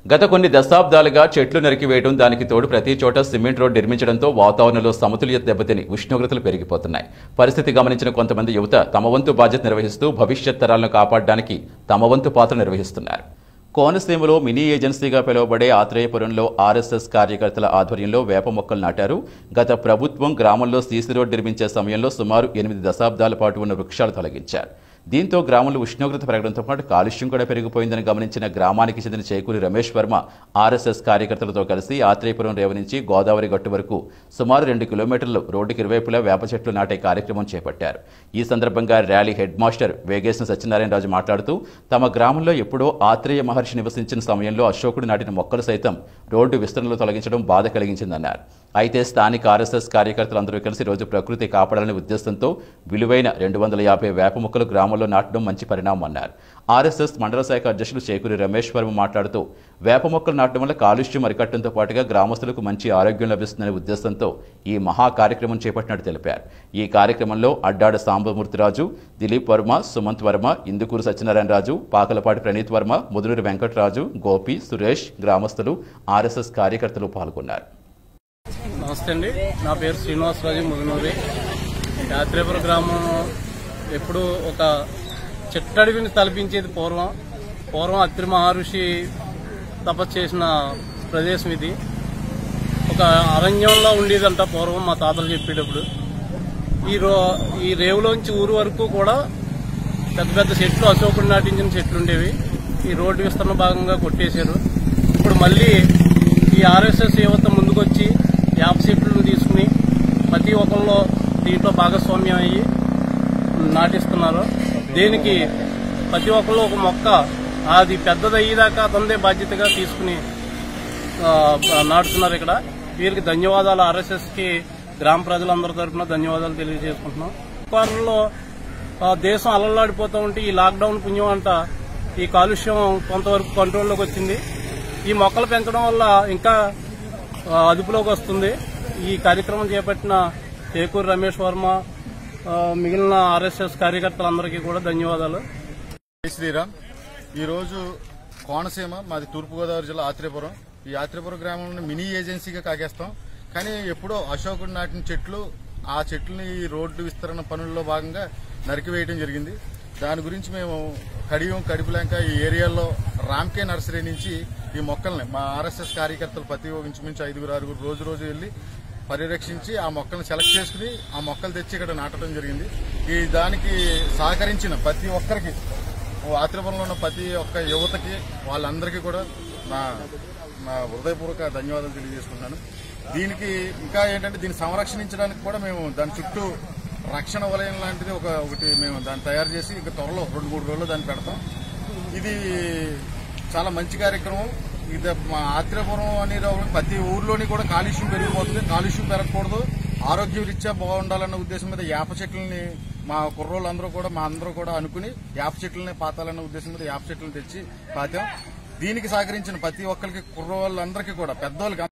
గత కొన్ని దశాబ్దాలుగా చెట్లు నరికివేయడం, దానికి తోడు ప్రతి చోట సిమెంట్ రోడ్ నిర్మించడంతో వాతావరణంలో సమతుల్యత దెబ్బతిని ఉష్ణోగ్రతలు పెరిగిపోతున్నాయి. పరిస్థితి గమనించిన కొంతమంది యువత తమ వంతు బాధ్యత నిర్వహిస్తూ భవిష్యత్ తరాలను కాపాడడానికి తమ వంతు పాత్ర నిర్వహిస్తున్నారు. కోనసీమలో మినీ ఏజెన్సీగా పిలువబడే ఆత్రేయపురంలో ఆర్ఎస్ఎస్ కార్యకర్తల ఆధ్వర్యంలో వేప మొక్కలు నాటారు. గత ప్రభుత్వం గ్రామంలో సీసీ రోడ్ నిర్మించే సమయంలో సుమారు 8 దశాబ్దాల పాటు ఉన్న వృక్షాలు తొలగించారు. దీంతో గ్రామంలో ఉష్ణోగ్రత పెరగడంతో పాటు కాలుష్యం కూడా పెరిగిపోయిందని గమనించిన గ్రామానికి చెందిన చేకూరి రమేష్ వర్మ ఆర్ఎస్ఎస్ కార్యకర్తలతో కలిసి ఆత్రేయపురం రేవు నుంచి గోదావరి గట్టు వరకు సుమారు 2 కిలోమీటర్లు రోడ్డుకి ఇరువైపులా వేప చెట్లు నాటే కార్యక్రమం చేపట్టారు. ఈ సందర్భంగా rally head master Vegesina Satyanarayanaraju మాట్లాడుతూ తమ గ్రామంలో ఎప్పుడో ఆత్రేయ మహర్షి నివసించిన సమయంలో అశోకుడు నాటిన మొక్కలు సైతం రోడ్డు విస్తరణలో తొలగించడం బాధ కలిగించిందన్నారు. అయితే స్థానిక ఆర్ఎస్ఎస్ కార్యకర్తలందరూ కలిసి రోజు ప్రకృతి కాపాడాలనే ఉద్దేశంతో విలువైన 250 వేప మొక్కలు గ్రామంలో నాటడం మంచి పరిణామం అన్నారు. ఆర్ఎస్ఎస్ మండల శాఖ అధ్యక్షులు చేకూరి రమేష్ వర్మ మాట్లాడుతూ వేప మొక్కలు నాటడం వల్ల కాలుష్యం అరికట్టడంతో పాటుగా గ్రామస్తులకు మంచి ఆరోగ్యం లభిస్తుందనే ఉద్దేశంతో ఈ మహా కార్యక్రమం చేపట్టినట్టు తెలిపారు. ఈ కార్యక్రమంలో అడ్డాడ సాంబమూర్తిరాజు, దిలీప్ వర్మ, సుమంత్ వర్మ, ఇందుకూరు సత్యనారాయణరాజు, పాకలపాటి ప్రణీత్ వర్మ, ముదునూరి వెంకటరాజు, గోపి, సురేష్, గ్రామస్తులు, ఆర్ఎస్ఎస్ కార్యకర్తలు పాల్గొన్నారు. నమస్తే అండి, నా పేరు శ్రీనివాసరాజు, ముదునూరి. ఆత్రేయపురం గ్రామం ఎప్పుడు ఒక చెట్టడివిని తలపించేది. పూర్వం అత్రి మహర్షి తపస్సు చేసిన ప్రదేశం ఇది. ఒక అరణ్యంలో ఉండేదంట పూర్వం, మా తాతలు చెప్పేటప్పుడు. ఈ రేవులోంచి ఊరు వరకు కూడా పెద్ద పెద్ద చెట్లు, అశోకుడు నాటించిన చెట్లు ఉండేవి. ఈ రోడ్డు విస్తరణ భాగంగా కొట్టేశారు. ఇప్పుడు మళ్ళీ ఈ ఆర్ఎస్ఎస్ యువత ముందుకొచ్చి వేప చెట్లను తీసుకుని ప్రతి ఒక్కళ్ళు దీంట్లో భాగస్వామ్యం అయ్యి నాటిస్తున్నారు. దీనికి ప్రతి ఒక్కళ్ళు ఒక మొక్క అది పెద్దదయ్యేదాకా అతనిదే బాధ్యతగా తీసుకుని నాటుతున్నారు. ఇక్కడ వీరికి ధన్యవాదాలు. ఆర్ఎస్ఎస్ కి గ్రామ ప్రజలందరి తరఫున ధన్యవాదాలు తెలియజేసుకుంటున్నాం. వారంలో దేశం అలలాడిపోతూ ఉంటే ఈ లాక్డౌన్ పుణ్యం అంట ఈ కాలుష్యం కొంతవరకు కంట్రోల్లోకి వచ్చింది. ఈ మొక్కలు పెంచడం వల్ల ఇంకా అదుపులోకి వస్తుంది. ఈ కార్యక్రమం చేపట్టిన చేకూరి రమేష్ వర్మ, మిగిలిన ఆర్ఎస్ఎస్ కార్యకర్తలందరికీ కూడా ధన్యవాదాలు. జై శ్రీరామ్. ఈరోజు కోనసీమ, మాది తూర్పుగోదావరి జిల్లా ఆత్రేయపురం. ఈ ఆత్రేయపురం గ్రామంలో మినీ ఏజెన్సీగా కాకేస్తాం. కానీ ఎప్పుడో అశోకుడు నాటిన చెట్లు, ఆ చెట్లని ఈ రోడ్డు విస్తరణ పనుల్లో భాగంగా నరికివేయడం జరిగింది. దాని గురించి మేము కడిపులంక ఈ ఏరియాలో రామ్కే నర్సరీ నుంచి ఈ మొక్కల్ని మా ఆర్ఎస్ఎస్ కార్యకర్తలు ప్రతి ఇంచుమించు 5-6 రోజు వెళ్ళి పరిరక్షించి ఆ మొక్కలను సెలెక్ట్ చేసుకుని ఆ మొక్కలు తెచ్చి ఇక్కడ నాటడం జరిగింది. ఈ దానికి సహకరించిన ప్రతి ఒక్కరికి, ఆత్రేయపురంలో ఉన్న ప్రతి ఒక్క యువతకి, వాళ్ళందరికీ కూడా నా హృదయపూర్వక ధన్యవాదాలు తెలియజేసుకుంటున్నాను. దీనికి ఇంకా ఏంటంటే దీన్ని సంరక్షించడానికి కూడా మేము దాని చుట్టూ రక్షణ వలయం లాంటిది ఒకటి మేము దాన్ని తయారు చేసి ఇంకా త్వరలో 2-3 రోజుల్లో దాన్ని పెడతాం. ఇది చాలా మంచి కార్యక్రమం. ఇది మా ఆత్రేయపురం అనే ప్రతి ఊర్లోని కూడా కాలుష్యం పెరిగిపోతుంది. కాలుష్యం పెరగకూడదు, ఆరోగ్య రీత్యా బాగుండాలన్న ఉద్దేశం మీద వేప చెట్లని మా కుర్రోళ్ళందరూ కూడా మా అందరూ కూడా అనుకుని వేప చెట్లని పాతాలన్న ఉద్దేశం మీద వేప చెట్లను తెచ్చి పాతాం. దీనికి సహకరించిన ప్రతి ఒక్కరికి, కుర్రోళ్ళందరికీ కూడా, పెద్దవాళ్ళకి